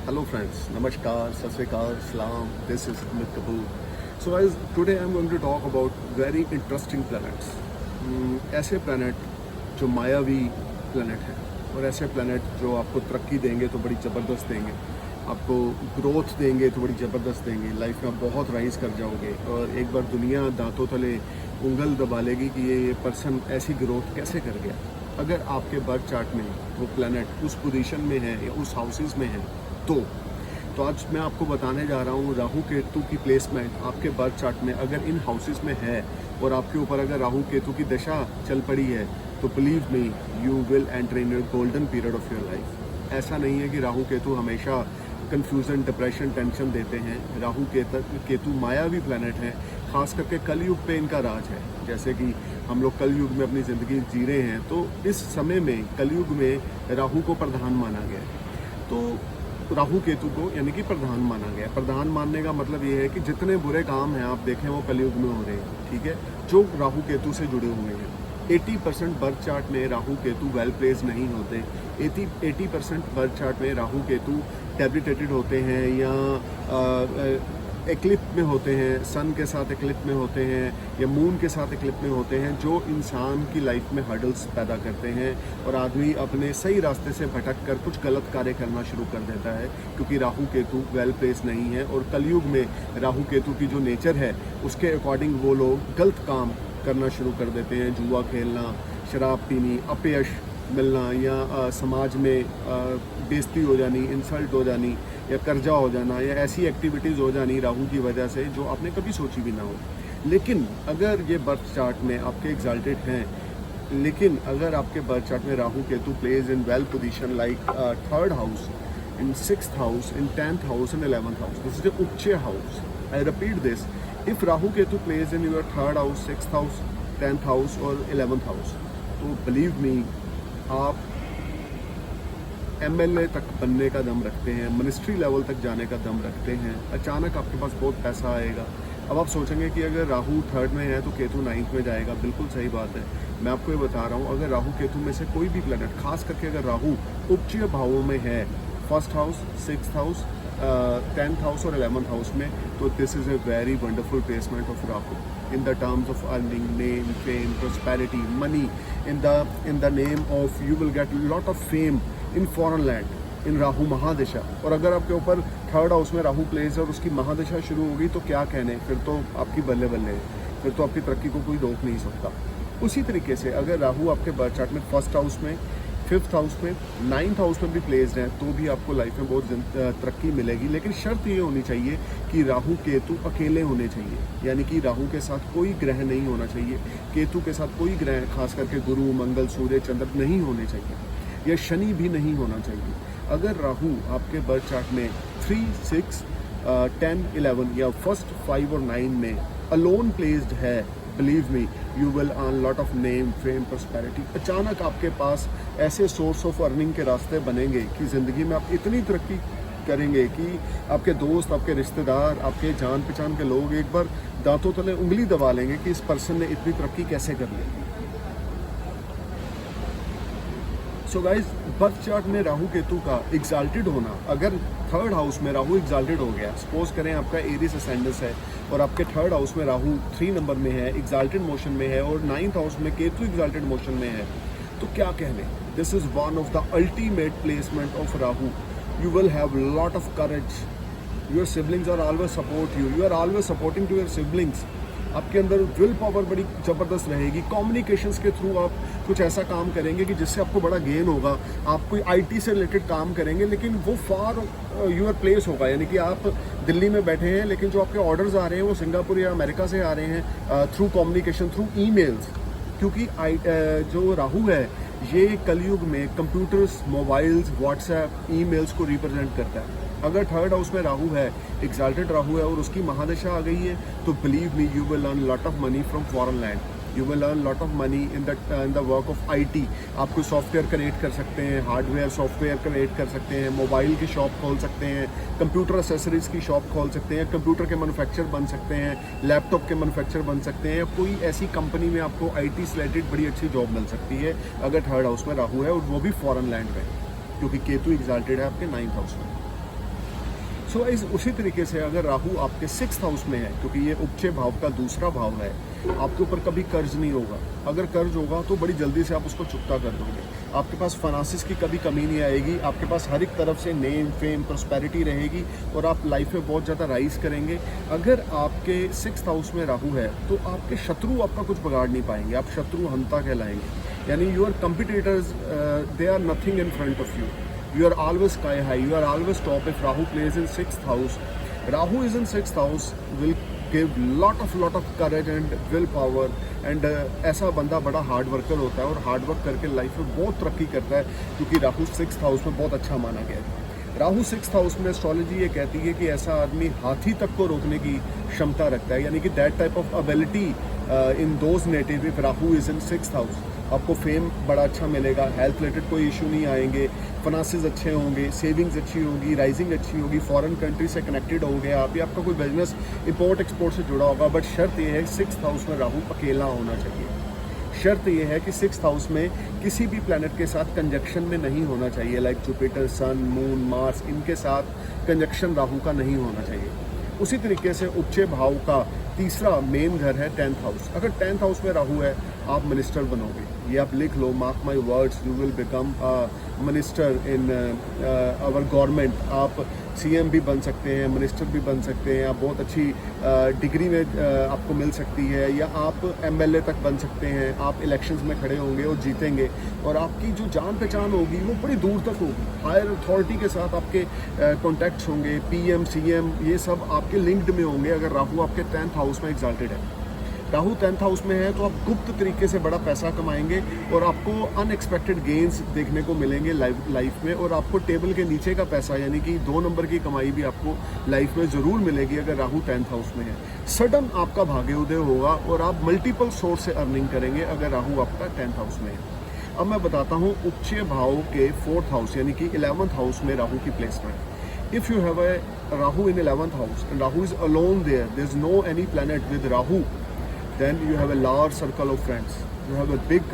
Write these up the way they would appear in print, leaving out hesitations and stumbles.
Hello friends, Namaskar, Sat Sri Akal, Salam, this is Amit Kapoor. So guys, today I'm going to talk about very interesting planets. ऐसे planet जो मायावी planet हैं और ऐसे planet जो आपको तरक्की देंगे तो बड़ी ज़बरदस्त देंगे, आपको ग्रोथ देंगे तो बड़ी ज़बरदस्त देंगे, लाइफ में आप बहुत राइज कर जाओगे और एक बार दुनिया दांतों तले उंगल दबा लेगी कि ये पर्सन ऐसी ग्रोथ कैसे कर गया। अगर आपके बर्थ चार्ट में वो प्लैनेट उस पोजीशन में है या उस हाउसेस में है तो आज मैं आपको बताने जा रहा हूँ राहु केतु की प्लेसमेंट आपके बर्थ चार्ट में अगर इन हाउसेस में है और आपके ऊपर अगर राहु केतु की दशा चल पड़ी है तो believe me you will enter in your golden period of your life. ऐसा नहीं है कि राहु केतु हमेशा कन्फ्यूज़न, डिप्रेशन, टेंशन देते हैं। राहु केतु मायावी प्लैनेट हैं, खास करके कलयुग पे इनका राज है। जैसे कि हम लोग कलयुग में अपनी ज़िंदगी जी रहे हैं तो इस समय में कलयुग में राहु को प्रधान माना गया है। तो राहु केतु को यानी कि प्रधान माना गया है। प्रधान मानने का मतलब ये है कि जितने बुरे काम हैं आप देखें वो कलयुग में हो रहे हैं, ठीक है, जो राहु केतु से जुड़े हुए हैं। 80% बर्थ चार्ट में राहु केतु वेल प्लेस नहीं होते। 80% बर्थ चार्ट में राहु केतु डेबिलिटेटेड होते हैं या एक्लिप में होते हैं, सन के साथ एक्लिप में होते हैं या मून के साथ एक्लिप में होते हैं, जो इंसान की लाइफ में हर्डल्स पैदा करते हैं और आदमी अपने सही रास्ते से भटक कर कुछ गलत कार्य करना शुरू कर देता है क्योंकि राहु केतु वेल प्लेस नहीं है। और कलयुग में राहु केतु की जो नेचर है उसके अकॉर्डिंग वो लोग गलत काम करना शुरू कर देते हैं। जुआ खेलना, शराब पीनी, अपयश मिलना या समाज में बेइज्जती हो जानी, इंसल्ट हो जानी या कर्जा हो जाना या ऐसी एक्टिविटीज़ हो जानी राहु की वजह से जो आपने कभी सोची भी ना हो। लेकिन अगर ये बर्थ चार्ट में आपके एग्जाल्टेड हैं, लेकिन अगर आपके बर्थ चार्ट में Rahu Ketu placed in well position like third house, in 6th house, in 10th house and 11th house, this is the upachaya house. I repeat this, if Rahu Ketu placed in your 3rd house, 6th house, 10th house और 11th house, तो believe me आप MLA तक बनने का दम रखते हैं, ministry level तक जाने का दम रखते हैं। अचानक आपके पास बहुत पैसा आएगा। अब आप सोचेंगे कि अगर राहु 3rd में है तो केतु 9th में जाएगा। बिल्कुल सही बात है, मैं आपको ये बता रहा हूँ, अगर राहु केतु में से कोई भी प्लैनेट, खास करके अगर राहु उपचय भावों में है, 1st house, 6th house, 10th house और 11th हाउस में, तो this is a very wonderful placement of Rahu in the terms of earning, name, fame, prosperity, money. In the name of you will get lot of fame in foreign land in Rahu mahadasha. और अगर आपके ऊपर 3rd house में Rahu place और उसकी महादशा शुरू होगी तो क्या कहने, फिर तो आपकी बल्ले बल्ले है, फिर तो आपकी तरक्की को कोई रोक नहीं सकता। उसी तरीके से अगर राहु आपके बर्थ चार्ट में 1st हाउस में, 5th हाउस में, 9th हाउस में भी प्लेस्ड हैं तो भी आपको लाइफ में बहुत तरक्की मिलेगी। लेकिन शर्त ये होनी चाहिए कि राहु केतु अकेले होने चाहिए, यानी कि राहु के साथ कोई ग्रह नहीं होना चाहिए, केतु के साथ कोई ग्रह, खास करके गुरु, मंगल, सूर्य, चंद्र नहीं होने चाहिए या शनि भी नहीं होना चाहिए। अगर राहु आपके बर्थ चार्ट में 3, 6, 10, 11 या 1st, 5 और 9 में अलोन प्लेस्ड है, believe me you will earn lot of name, fame, prosperity. अचानक आपके पास ऐसे सोर्स ऑफ अर्निंग के रास्ते बनेंगे कि ज़िंदगी में आप इतनी तरक्की करेंगे कि आपके दोस्त, आपके रिश्तेदार, आपके जान पहचान के लोग एक बार दांतों तले उंगली दबा लेंगे कि इस पर्सन ने इतनी तरक्की कैसे कर ली। सो गाइज, बर्थ चार्ट में राहु केतु का एग्जाल्टेड होना, अगर 3rd हाउस में राहु एग्जाल्टेड हो गया, सपोज करें आपका एरिस असेंडेंस है और आपके 3rd हाउस में राहु 3 नंबर में है, एग्जाल्टेड मोशन में है और 9th हाउस में केतु एग्जाल्टेड मोशन में है, तो क्या कहने, this is one of the ultimate placement of Rahu. You will have lot of courage, your siblings are always support you are always supporting to your siblings. आपके अंदर विल पावर बड़ी ज़बरदस्त रहेगी। कम्युनिकेशंस के थ्रू आप कुछ ऐसा काम करेंगे कि जिससे आपको बड़ा गेन होगा। आप कोई IT से रिलेटेड काम करेंगे लेकिन वो फार यूर प्लेस होगा, यानी कि आप दिल्ली में बैठे हैं लेकिन जो आपके ऑर्डर्स आ रहे हैं वो सिंगापुर या अमेरिका से आ रहे हैं थ्रू कम्युनिकेशन, थ्रू ईमेल्स। क्योंकि जो राहु है ये कलयुग में कंप्यूटर्स, मोबाइल्स, व्हाट्सएप, ईमेल्स को रिप्रेजेंट करता है। अगर 3rd हाउस में राहु है, एग्जाल्टेड राहु है और उसकी महादशा आ गई है तो believe me you will earn lot of money from foreign land, you will earn lot of money in the work of IT। आप कोई सॉफ्टवेयर क्रिएट कर सकते हैं, हार्डवेयर सॉफ्टवेयर क्रिएट कर सकते हैं, मोबाइल की शॉप खोल सकते हैं, कंप्यूटर एसेसरीज की शॉप खोल सकते हैं, कंप्यूटर के मैन्युफैक्चर बन सकते हैं, लैपटॉप के मैन्युफैक्चर बन सकते हैं, कोई ऐसी कंपनी में आपको IT से रिलेटेड बड़ी अच्छी जॉब मिल सकती है अगर 3rd हाउस में राहु है और वो भी फॉरेन लैंड में, क्योंकि केतु एग्जाल्टेड है आपके 9th हाउस में। सो इस उसी तरीके से अगर राहु आपके 6th हाउस में है, क्योंकि ये उपचय भाव का दूसरा भाव है, आपके ऊपर कभी कर्ज नहीं होगा। अगर कर्ज होगा तो बड़ी जल्दी से आप उसको चुकता कर दोगे। आपके पास फाइनेंसिस की कभी कमी नहीं आएगी। आपके पास हर एक तरफ से नेम, फेम, प्रॉस्पेरिटी रहेगी और आप लाइफ में बहुत ज़्यादा राइज करेंगे। अगर आपके 6th हाउस में राहु है तो आपके शत्रु आपका कुछ बिगाड़ नहीं पाएंगे, आप शत्रु हंता कहलाएंगे। यानी your competitors they are nothing in front of you. You are always sky high. You are always top. If Rahu plays in 6th house, Rahu is in 6th house will give lot of courage and willpower. And ऐसा बंदा बड़ा hard worker होता है और hard work करके life में बहुत तरक्की करता है, क्योंकि राहु 6th हाउस में बहुत अच्छा माना गया है। राहु 6th हाउस में एस्ट्रोलॉजी ये कहती है कि ऐसा आदमी हाथी तक को रोकने की क्षमता रखता है, यानी कि that type of ability in those native if Rahu is in 6th house. आपको फेम बड़ा अच्छा मिलेगा, हेल्थ रिलेटेड कोई इशू नहीं आएंगे, फाइनेंसेस अच्छे होंगे, सेविंग्स अच्छी होगी, राइजिंग अच्छी होगी, फॉरेन कंट्री से कनेक्टेड हो गया आप, या आपका कोई बिजनेस इंपोर्ट एक्सपोर्ट से जुड़ा होगा। बट शर्त यह है 6th हाउस में राहु अकेला होना चाहिए। शर्त यह है कि 6th हाउस में किसी भी प्लैनेट के साथ कंजक्शन में नहीं होना चाहिए, लाइक जुपिटर, सन, मून, मार्स, इनके साथ कंजक्शन राहु का नहीं होना चाहिए। उसी तरीके से उपचय भाव का तीसरा मेन घर है 10th हाउस। अगर 10th हाउस में राहु है आप मिनिस्टर बनोगे, ये आप लिख लो, mark my words, you will become minister in our government. आप CM भी बन सकते हैं, मिनिस्टर भी बन सकते हैं, आप बहुत अच्छी डिग्री में आपको मिल सकती है, या आप MLA तक बन सकते हैं। आप इलेक्शंस में खड़े होंगे और जीतेंगे और आपकी जो जान पहचान होगी वो बड़ी दूर तक होगी। हायर अथॉरिटी के साथ आपके कॉन्टैक्ट्स होंगे, PM, CM ये सब आपके लिंक्ड में होंगे अगर राहु आपके 10th हाउस में एग्जाल्टेड है। राहु 10th हाउस में है तो आप गुप्त तरीके से बड़ा पैसा कमाएंगे और आपको अनएक्सपेक्टेड गेन्स देखने को मिलेंगे लाइफ में, और आपको टेबल के नीचे का पैसा यानी कि 2 नंबर की कमाई भी आपको लाइफ में ज़रूर मिलेगी अगर राहु 10th हाउस में है। सडन आपका भाग्योदय होगा और आप मल्टीपल सोर्स से अर्निंग करेंगे अगर राहु आपका 10th हाउस में है। अब मैं बताता हूँ उपचय भाव के 4th हाउस यानी कि 11th हाउस में राहु की placement. If you have a Rahu in 11th house and Rahu is alone there is no any planet with Rahu, then you have a large circle of friends, you have a big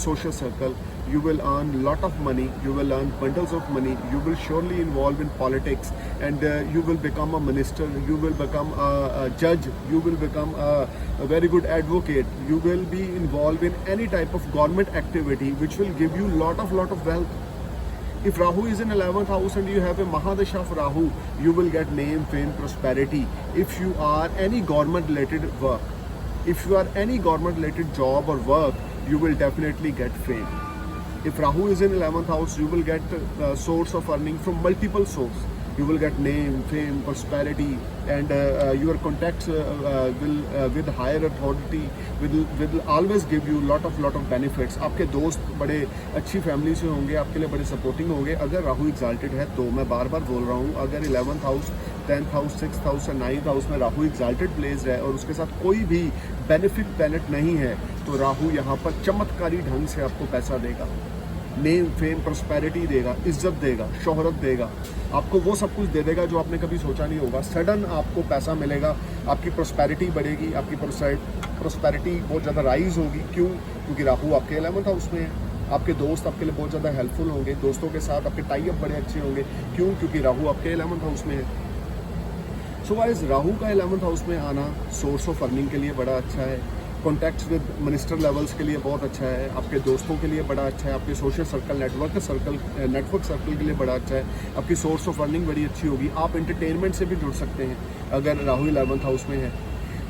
social circle, you will earn lot of money, you will earn bundles of money, you will surely involve in politics, and you will become a minister, you will become a judge, you will become a very good advocate, you will be involved in any type of government activity which will give you lot of wealth. If Rahu is in 11th house and you have a Mahadasha of Rahu, you will get name, fame, prosperity. If you are any government related work, if you are any government related job or work, you will definitely get fame. If Rahu is in 11th house, you will get source of earning from multiple sources. You will get name, fame, prosperity, and your contacts will with higher authority will always give you lot of benefits. आपके दोस्त बड़े अच्छी family से होंगे, आपके लिए बड़े supporting होंगे अगर राहु एग्जाल्टेड है तो। मैं बार बोल रहा हूँ, अगर 11th house, 10th house, 6th house और 9th हाउस में राहु एग्जाल्टेड प्लेस है और उसके साथ कोई भी बेनिफिट प्लैनेट नहीं है तो राहु यहाँ पर चमत्कारी ढंग से आपको पैसा देगा, नेम, फेम, प्रॉस्पेरिटी देगा, इज्जत देगा, शोहरत देगा, आपको वो सब कुछ दे देगा जो आपने कभी सोचा नहीं होगा। सडन आपको पैसा मिलेगा, आपकी प्रॉस्पेरिटी बढ़ेगी, आपकी प्रॉस्पेरिटी बहुत ज़्यादा राइज होगी। क्यों? क्योंकि राहु आपके 11th हाउस में है। आपके दोस्त आपके लिए बहुत ज़्यादा हेल्पफुल होंगे, दोस्तों के साथ आपके टाई अप बड़े अच्छे होंगे। क्यों? क्योंकि राहु आपके 11th हाउस में है। सो गाइस, राहु का 11th हाउस में आना सोर्स ऑफ अर्निंग के लिए बड़ा अच्छा है, कॉन्टैक्ट्स विद मिनिस्टर लेवल्स के लिए बहुत अच्छा है, आपके दोस्तों के लिए बड़ा अच्छा है, आपके सोशल सर्कल, नेटवर्क सर्कल के लिए बड़ा अच्छा है, आपकी सोर्स ऑफ अर्निंग बड़ी अच्छी होगी। आप एंटरटेनमेंट से भी जुड़ सकते हैं अगर राहु 11th हाउस में है।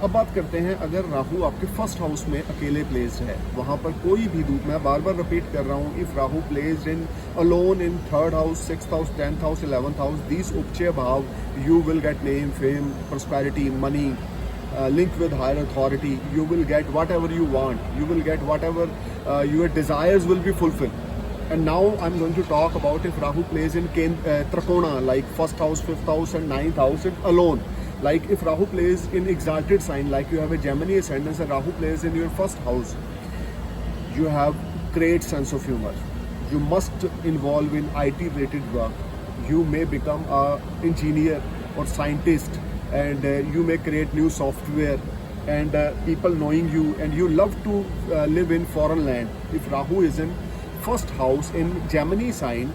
अब बात करते हैं, अगर राहु आपके 1st हाउस में अकेले प्लेस्ड है, वहाँ पर कोई भी दूत, मैं बार रिपीट कर रहा हूँ, if Rahu placed in alone in 3rd house, 6th house, 10th house, 11th house, these upachaya bhav, you will get name, fame, prosperity, money, linked with higher authority. You will get whatever you want. You will get whatever your desires will be fulfilled. And now I'm going to talk about if Rahu plays in Trakona, like 1st house, 5th house and 9th house and alone. Like if Rahu plays in exalted sign, like you have a Gemini ascendant and Rahu plays in your 1st house, you have great sense of humor. You must involve in IT related work. You may become a engineer or scientist, and you may create new software, and people knowing you, and you love to live in foreign land. If Rahu is in 1st house in Gemini sign,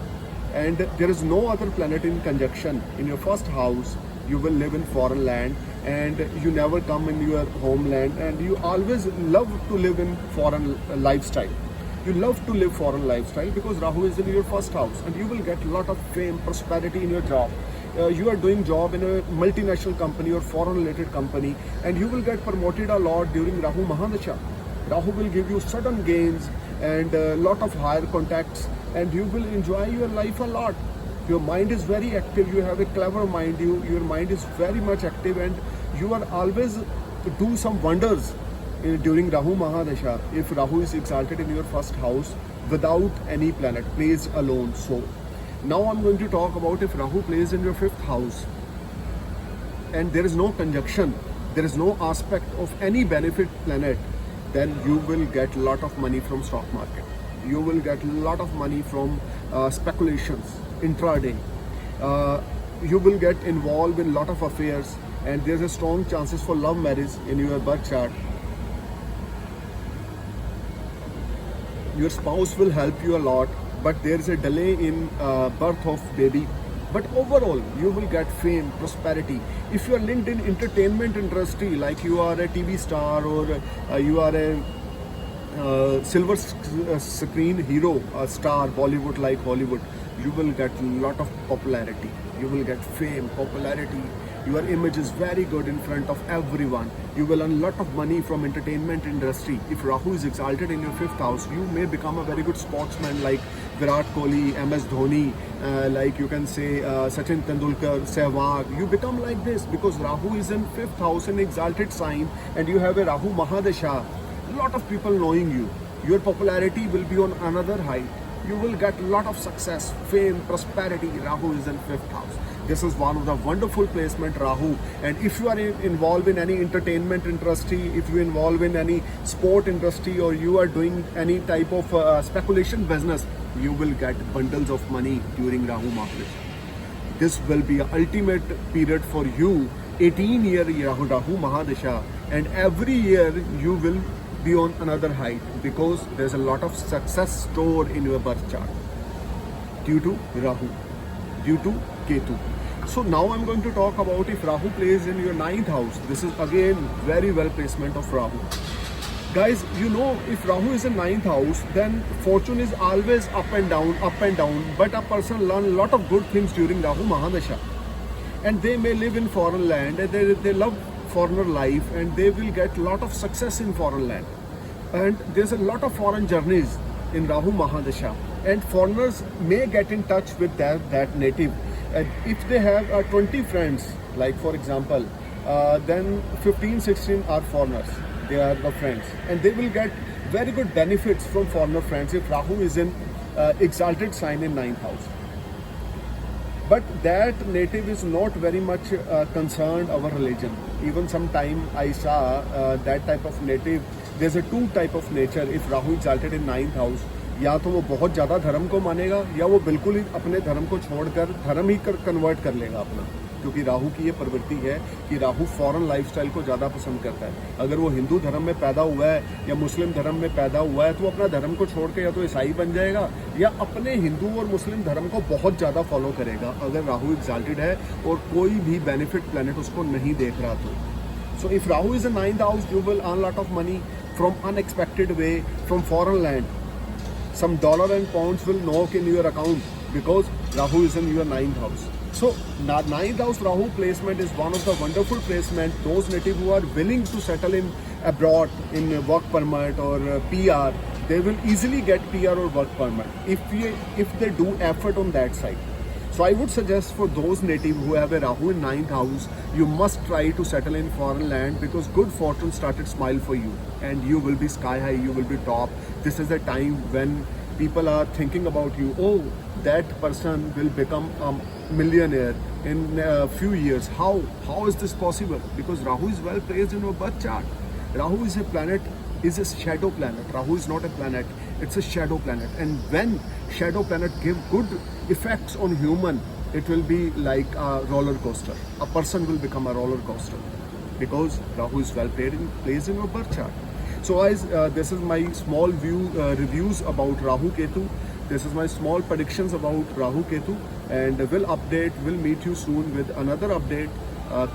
and there is no other planet in conjunction in your first house. You will live in foreign land, and you never come in your homeland, and you always love to live in foreign lifestyle. You love to live foreign lifestyle because Rahu is in your first house, and you will get a lot of fame, prosperity in your job. You are doing job in a multinational company or foreign related company, and you will get promoted a lot during Rahu Mahadasha. Rahu will give you sudden gains and a lot of higher contacts, and you will enjoy your life a lot. Your mind is very active, you have a clever mind, your mind is very much active, and you are always to do some wonders during Rahu Mahadasha if Rahu is exalted in your first house without any planet, placed alone. So now I'm going to talk about if Rahu plays in your fifth house and there is no conjunction, there is no aspect of any benefit planet, then you will get a lot of money from stock market. You will get a lot of money from speculations, intraday. You will get involved in a lot of affairs, and there's a strong chances for love marriage in your birth chart. Your spouse will help you a lot, but there is a delay in birth of baby. But overall, you will get fame, prosperity. If you are linked in entertainment industry, like you are a TV star or you are a silver screen hero, a star, Bollywood like Hollywood, you will get a lot of popularity. You will get fame, popularity. Your image is very good in front of everyone. You will earn a lot of money from entertainment industry. If Rahu is exalted in your fifth house, you may become a very good sportsman like Virat Kohli, MS Dhoni, like you can say Sachin Tendulkar, Sehwag. You become like this because Rahu is in fifth house, an exalted sign, and you have a Rahu Mahadasha. A lot of people knowing you. Your popularity will be on another height. You will get a lot of success, fame, prosperity. Rahu is in fifth house. This is one of the wonderful placement, Rahu. And if you are involved in any entertainment industry, if you involve in any sport industry, or you are doing any type of speculation business, you will get bundles of money during Rahu Mahadasha. This will be an ultimate period for you, 18-year Rahu Mahadasha, and every year you will be on another height because there's a lot of success stored in your birth chart due to Rahu, due to Ketu. So now I'm going to talk about if Rahu plays in your ninth house. This is again very well placement of Rahu. Guys, you know, if Rahu is in ninth house, then fortune is always up and down, but a person learn a lot of good things during Rahu Mahadasha. And they may live in foreign land, and they love foreigner life, and they will get a lot of success in foreign land. And there's a lot of foreign journeys in Rahu Mahadasha, and foreigners may get in touch with that native. And if they have 20 friends, like for example, then 15-16 are foreigners. They are the friends, and they will get very good benefits from foreigner friends if Rahu is in exalted sign in ninth house. But that native is not very much concerned our religion. Even sometime I saw that type of native. There's a two type of nature if Rahu exalted in ninth house. या तो वो बहुत ज़्यादा धर्म को मानेगा, या वो बिल्कुल ही अपने धर्म को छोड़कर धर्म ही कन्वर्ट कर लेगा अपना, क्योंकि राहु की ये प्रवृत्ति है कि राहु फॉरेन लाइफस्टाइल को ज़्यादा पसंद करता है। अगर वो हिंदू धर्म में पैदा हुआ है या मुस्लिम धर्म में पैदा हुआ है, तो वो अपना धर्म को छोड़ के या तो ईसाई बन जाएगा या अपने हिंदू और मुस्लिम धर्म को बहुत ज़्यादा फॉलो करेगा, अगर राहु एक्साल्टेड है और कोई भी बेनिफिट प्लैनेट उसको नहीं देख रहा तो। So if Rahu is in ninth house, you will earn a lot of money from unexpected way, from foreign land. Some dollar and pounds will knock in your account because Rahu is in your ninth house. So ninth house Rahu placement is one of the wonderful placement. Those native who are willing to settle in abroad in work permit or PR, they will easily get PR or work permit if they do effort on that side. So I would suggest for those native who have a Rahu in ninth house, you must try to settle in foreign land because good fortune started smile for you and you will be sky high, you will be top. This is the time when people are thinking about you. Oh, that person will become a millionaire in a few years. How is this possible? Because Rahu is well placed in your birth chart. Rahu is a planet, is a shadow planet. Rahu is not a planet, it's a shadow planet. And when shadow planet give good effects on human, it will be like a roller coaster. A person will become a roller coaster because Rahu is well placed in your birth chart. So guys, this is my small reviews about Rahu Ketu. This is my small predictions about Rahu Ketu, and we'll meet you soon with another update.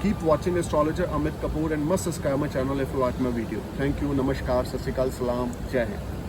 Keep watching astrologer Amit Kapoor and must subscribe my channel if you like my video. Thank you. Namaskar. Sat Sri Akal. Salam. Jai Hind.